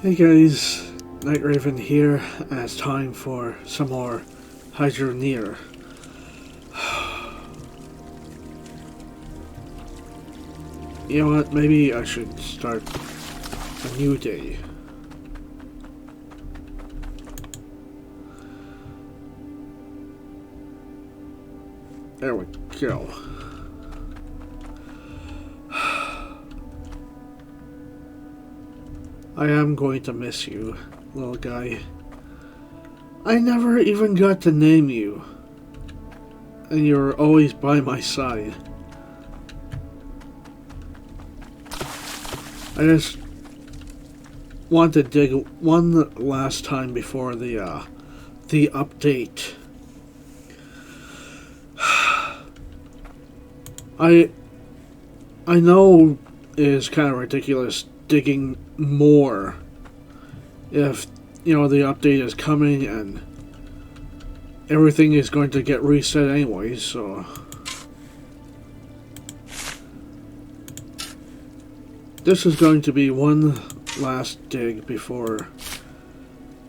Hey guys, Night Raven here, and it's time for some more Hydroneer. You know what, maybe I should start a new day. There we go. I am going to miss you, little guy. I never even got to name you, and you're always by my side. I just want to dig one last time before the update. I know it is kind of ridiculous digging more if, you know, the update is coming and everything is going to get reset anyways, so this is going to be one last dig before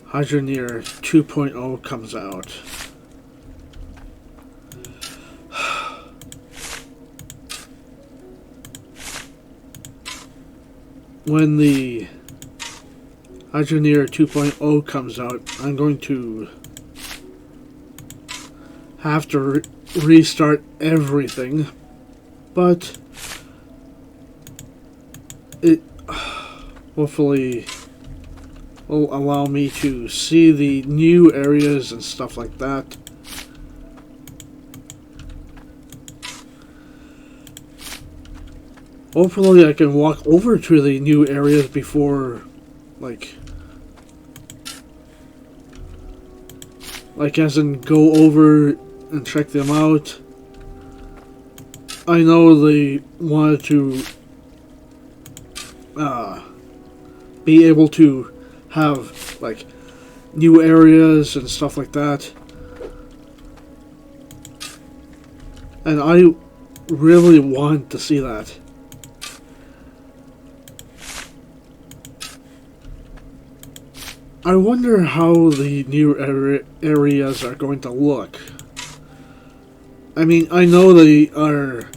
Hydroneer 2.0 comes out. When the Hydroneer 2.0 comes out, I'm going to have to restart everything, but it hopefully will allow me to see the new areas and stuff like that. Hopefully I can walk over to the new areas before, like as in go over and check them out. I know they wanted to be able to have, like, new areas and stuff like that. And I really want to see that. I wonder how the new areas are going to look. I mean, I know they are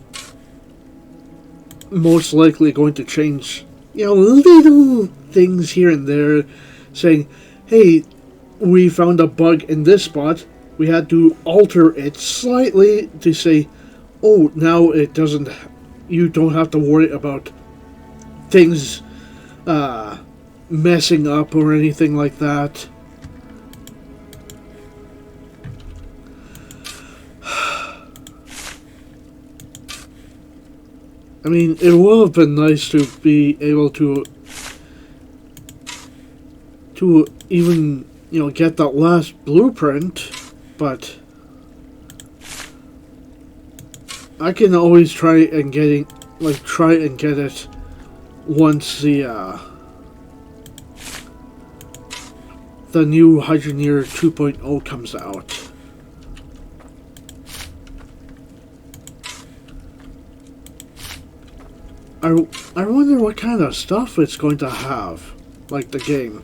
most likely going to change, you know, little things here and there, saying, hey, we found a bug in this spot, we had to alter it slightly to say, oh, now it doesn't, you don't have to worry about things, messing up or anything like that. I mean, it would have been nice to be able to even, you know, get that last blueprint, but I can always try and get it once the new Hydroneer 2.0 comes out. I wonder what kind of stuff it's going to have, like the game.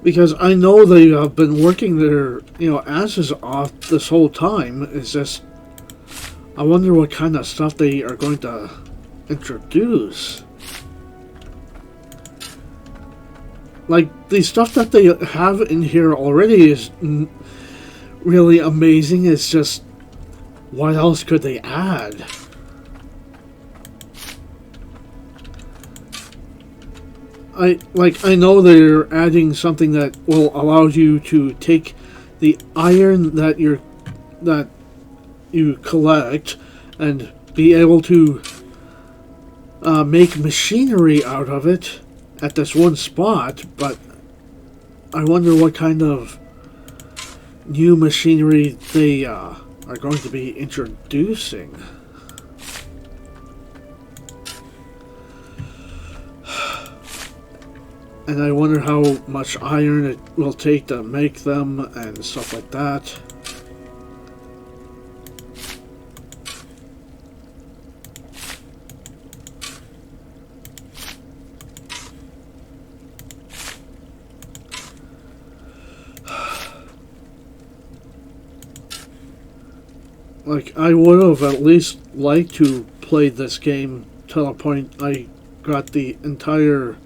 Because I know they have been working their, you know, asses off this whole time. It's just, I wonder what kind of stuff they are going to introduce. Like, the stuff that they have in here already is really amazing. It's just, what else could they add? I know they're adding something that will allow you to take the iron that you collect and be able to make machinery out of it at this one spot, but I wonder what kind of new machinery they are going to be introducing. And I wonder how much iron it will take to make them and stuff like that. Like, I would have at least liked to play this game to the point I got the entire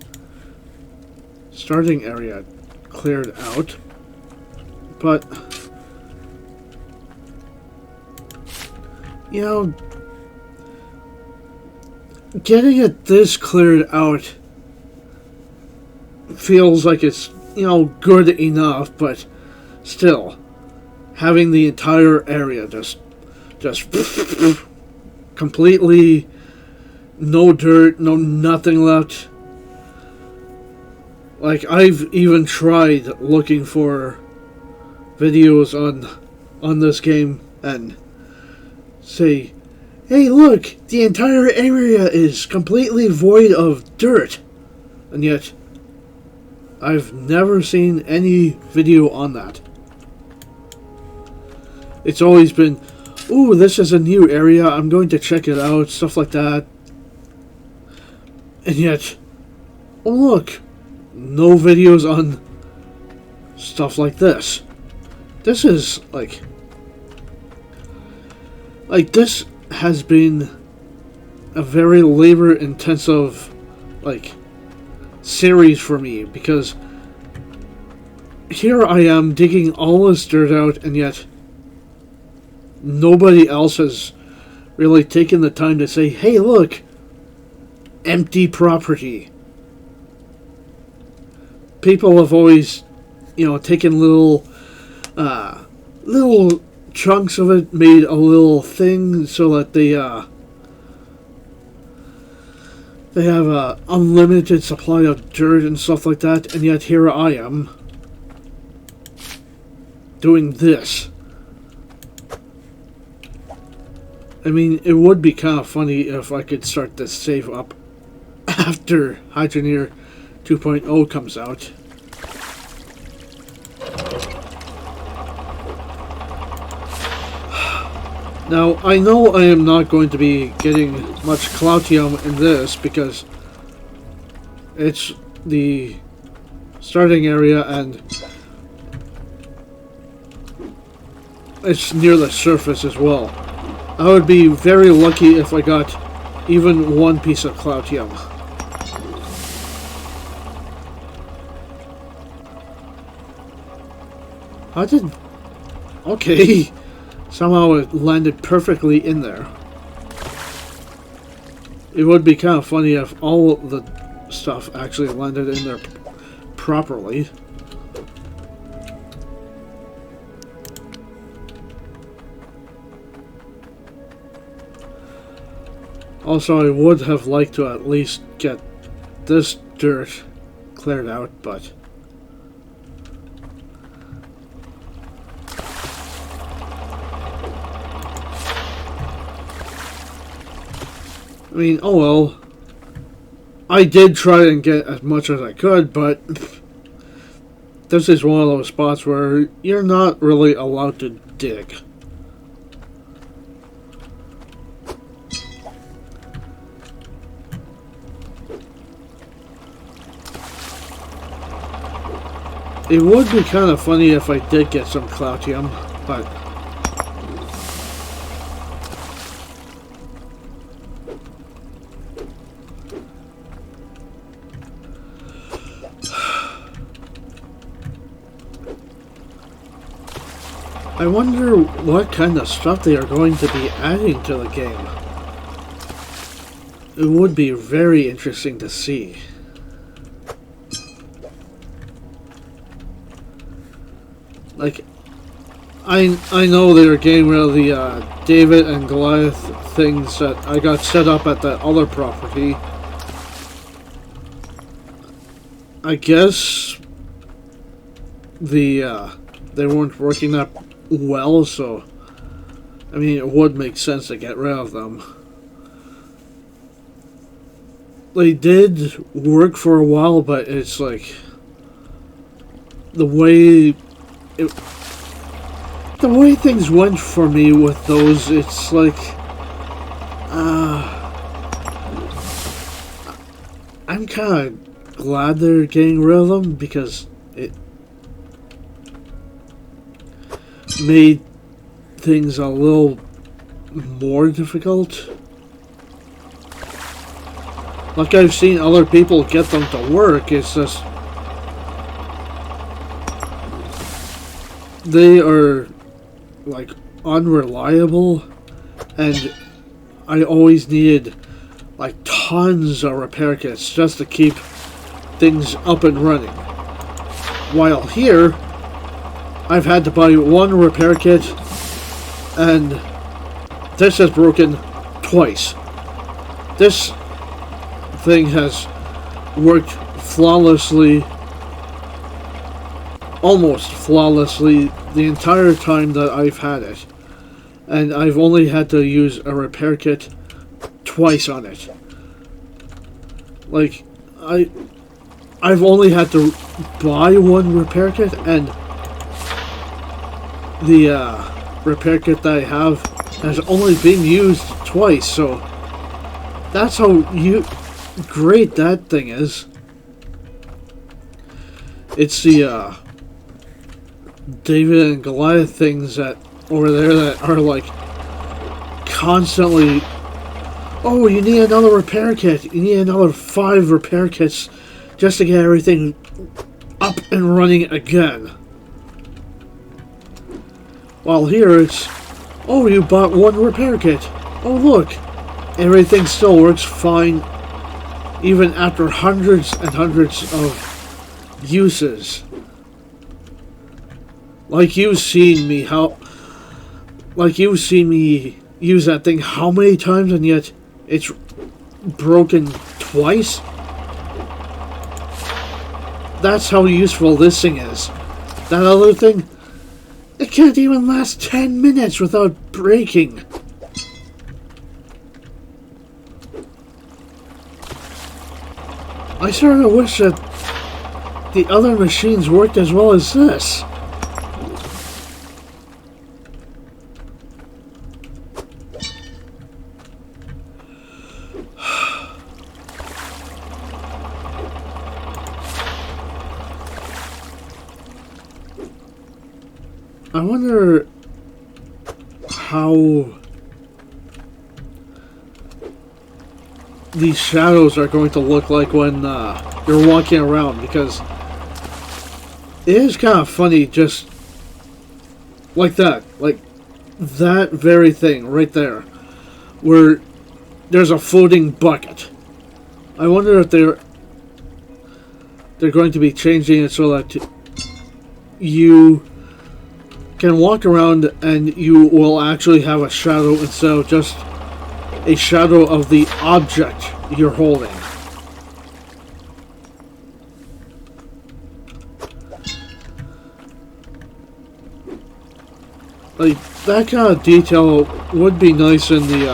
starting area cleared out. But, you know, getting it this cleared out feels like it's, you know, good enough, but still, having the entire area just completely no dirt, no nothing left. Like, I've even tried looking for videos on this game and say, hey, look, the entire area is completely void of dirt. And yet, I've never seen any video on that. It's always been, ooh, this is a new area, I'm going to check it out, stuff like that. And yet, oh look, no videos on stuff like this. This is, like this has been a very labor-intensive, like, series for me, because here I am digging all this dirt out, and yet nobody else has really taken the time to say, hey, look, empty property. People have always, you know, taken little chunks of it, made a little thing so that they have a unlimited supply of dirt and stuff like that, and yet here I am doing this. I mean, it would be kind of funny if I could start this save up after Hydroneer 2.0 comes out. Now, I know I am not going to be getting much Cloutium in this because it's the starting area and it's near the surface as well. I would be very lucky if I got even one piece of Cloutium. How did... Okay. Somehow it landed perfectly in there. It would be kind of funny if all the stuff actually landed in there properly. Also, I would have liked to at least get this dirt cleared out, but... I mean, oh well. I did try and get as much as I could, but this is one of those spots where you're not really allowed to dig. It would be kind of funny if I did get some Cloutium, but... I wonder what kind of stuff they are going to be adding to the game. It would be very interesting to see. Like, I know they're getting rid of the David and Goliath things that I got set up at that other property. I guess they weren't working that well, so I mean it would make sense to get rid of them. They did work for a while, but it's like the way things went for me with those, it's like I'm kind of glad they're getting rid of them because it made things a little more difficult. Like I've seen other people get them to work, it's just they are like unreliable, and I always needed like tons of repair kits just to keep things up and running. While here, I've had to buy one repair kit, and this has broken twice. This thing has worked flawlessly, almost flawlessly, the entire time that I've had it. And I've only had to use a repair kit twice on it. Like, I've only had to buy one repair kit, and the repair kit that I have has only been used twice, so that's how great that thing is. It's the David and Goliath things that over there that are like constantly, oh, you need another repair kit, you need another 5 repair kits just to get everything up and running again. While here it's, oh, you bought one repair kit, oh look, everything still works fine even after hundreds and hundreds of uses. Like you've seen me use that thing how many times, and yet it's broken twice? That's how useful this thing is. That other thing, it can't even last 10 minutes without breaking. I sort of wish that the other machines worked as well as this. I wonder how these shadows are going to look like when you're walking around, because it is kind of funny just like that very thing right there where there's a floating bucket. I wonder if they're going to be changing it so that you can walk around and you will actually have a shadow instead of just a shadow of the object you're holding. Like, that kind of detail would be nice in the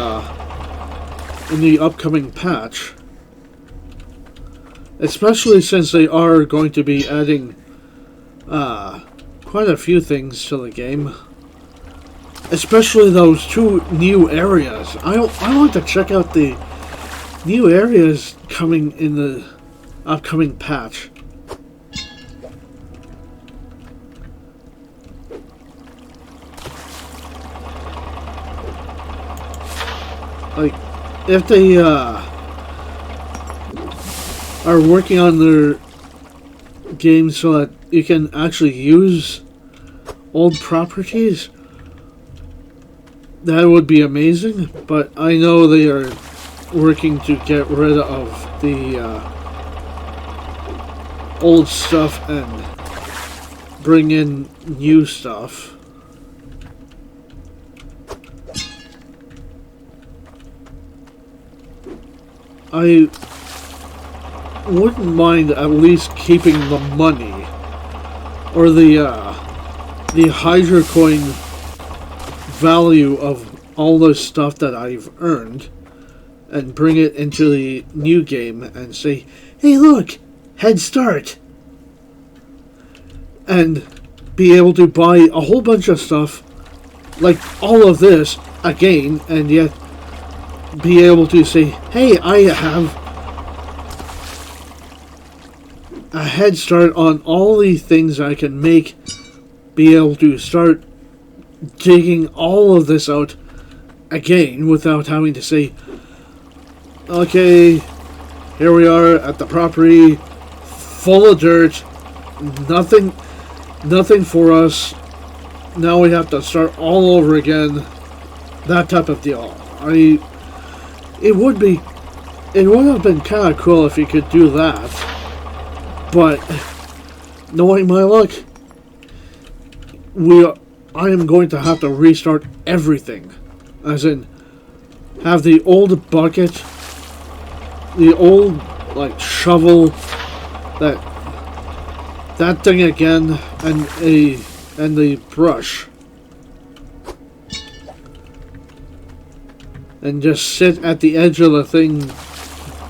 upcoming patch. Especially since they are going to be adding quite a few things to the game. Especially those 2 new areas. I want to check out the new areas coming in the upcoming patch. Like, if they are working on their game so that you can actually use old properties, that would be amazing. But I know they are working to get rid of the old stuff and bring in new stuff. I wouldn't mind at least keeping the money or the Hydrocoin value of all the stuff that I've earned and bring it into the new game and say, hey look, head start, and be able to buy a whole bunch of stuff like all of this again, and yet be able to say, hey, I have a head start on all the things I can make, be able to start digging all of this out again without having to say, okay, here we are at the property, full of dirt, nothing for us. Now we have to start all over again. That type of deal. It would have been kind of cool if you could do that. But knowing my luck, I am going to have to restart everything. As in, have the old bucket, the old shovel, that thing again, and the brush, and just sit at the edge of the thing,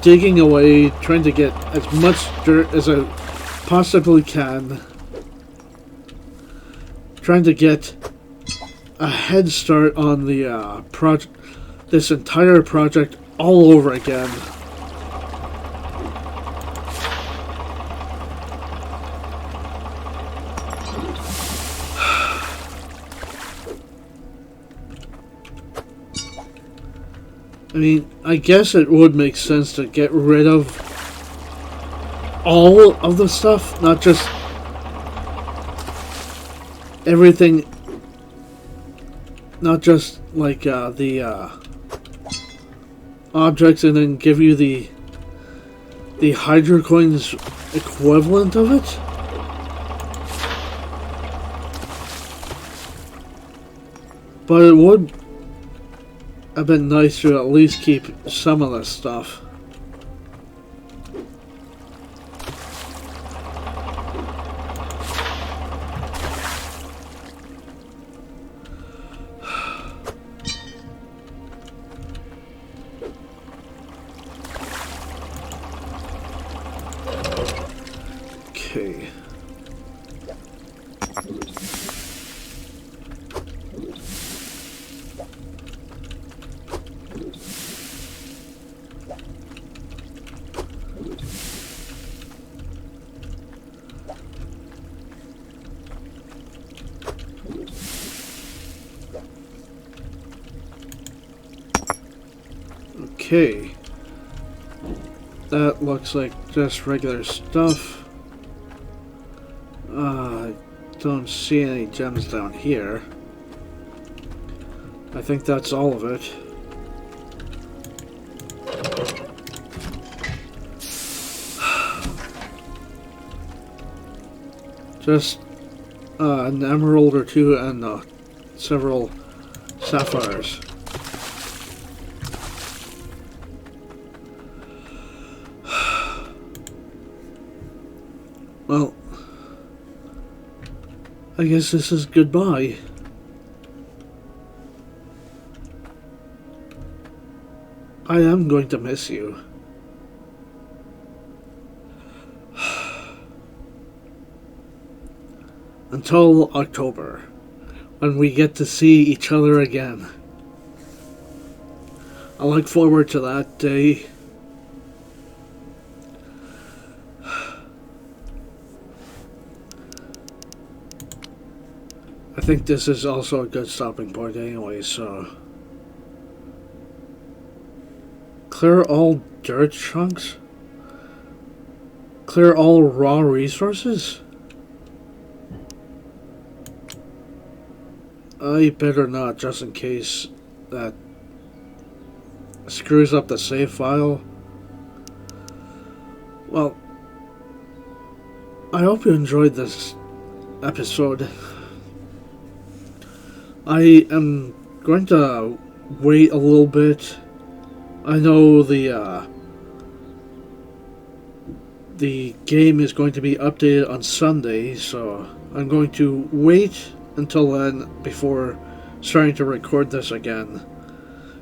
digging away, trying to get as much dirt as I possibly can, trying to get a head start on the this entire project all over again. I mean, I guess it would make sense to get rid of all of the stuff, not just everything, not just the objects, and then give you the Hydro coins equivalent of it. But it would have been nice to at least keep some of this stuff. Okay. Okay. That looks like just regular stuff. Don't see any gems down here. I think that's all of it. Just an emerald or two and several sapphires. Well, I guess this is goodbye. I am going to miss you. Until October, when we get to see each other again. I look forward to that day. I think this is also a good stopping point anyway, so... Clear all dirt chunks? Clear all raw resources? I better not, just in case that screws up the save file. Well, I hope you enjoyed this episode. I am going to wait a little bit. I know the game is going to be updated on Sunday, so I'm going to wait until then before starting to record this again.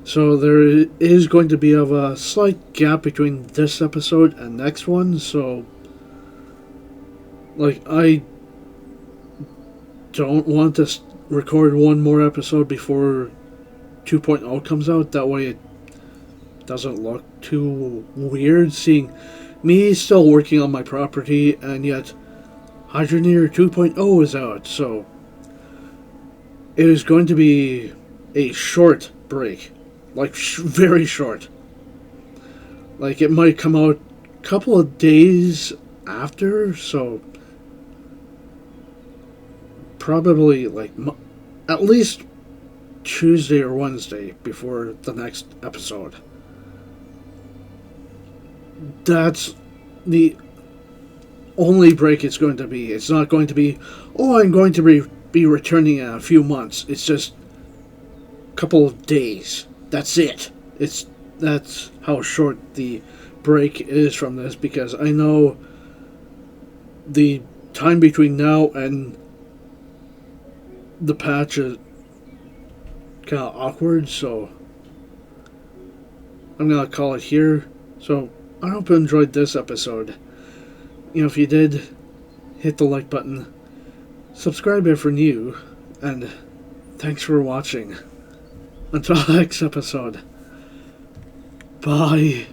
So there is going to be a slight gap between this episode and next one, so I don't want to record one more episode before 2.0 comes out. That way it doesn't look too weird seeing me still working on my property and yet Hydroneer 2.0 is out. So it is going to be a short break. Like, very short. Like, it might come out a couple of days after, so probably, like, at least Tuesday or Wednesday before the next episode. That's the only break it's going to be. It's not going to be, oh, I'm going to be returning in a few months. It's just a couple of days. That's it. That's how short the break is from this, because I know the time between now and the patch is kind of awkward, so I'm gonna call it here. So I hope you enjoyed this episode. You know, if you did, hit the like button, subscribe if you're new, and thanks for watching. Until next episode, bye.